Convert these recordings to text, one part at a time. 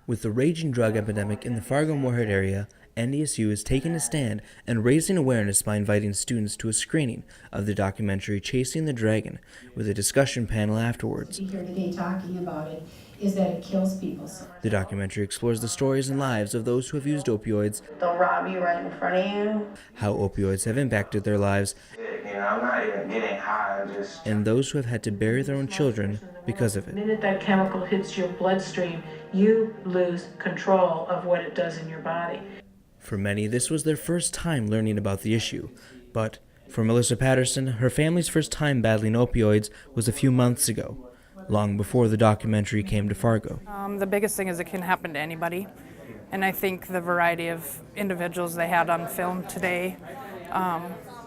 With the raging drug epidemic in the Fargo-Moorhead area, NDSU is taking a stand and raising awareness by inviting students to a screening of the documentary Chasing the Dragon, with a discussion panel afterwards. Here today talking about it is that it kills people. The documentary explores the stories and lives of those who have used opioids. They'll rob you right in front of you. How opioids have impacted their lives. I'm not even getting high, and those who have had to bury their own children because of it. The minute that chemical hits your bloodstream, you lose control of what it does in your body. For many, this was their first time learning about the issue. But for Melissa Patterson, her family's first time battling opioids was a few months ago, long before the documentary came to Fargo. The biggest thing is it can happen to anybody. And I think the variety of individuals they had on film today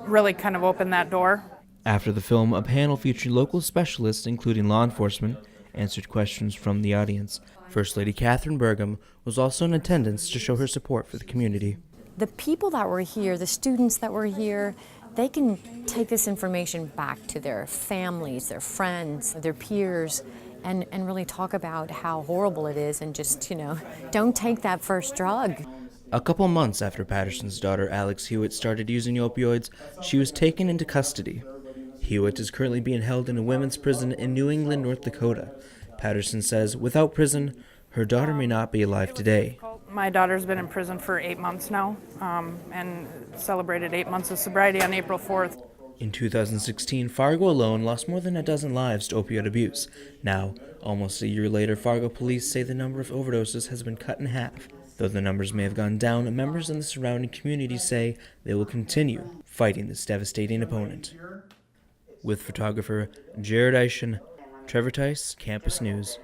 really kind of opened that door. After the film, a panel featuring local specialists, including law enforcement, answered questions from the audience. First Lady Catherine Burgum was also in attendance to show her support for the community. The people that were here, the students that were here, they can take this information back to their families, their friends, their peers, and really talk about how horrible it is and just, don't take that first drug. A couple months after Patterson's daughter Alex Hewitt started using opioids, she was taken into custody. Hewitt is currently being held in a women's prison in New England, North Dakota. Patterson says without prison, her daughter may not be alive today. My daughter's been in prison for 8 months now and celebrated 8 months of sobriety on April 4th. In 2016, Fargo alone lost more than a dozen lives to opioid abuse. Now, almost a year later, Fargo police say the number of overdoses has been cut in half. Though the numbers may have gone down, members in the surrounding community say they will continue fighting this devastating opponent. With photographer Jared Eischen, Trevor Tice, Campus News.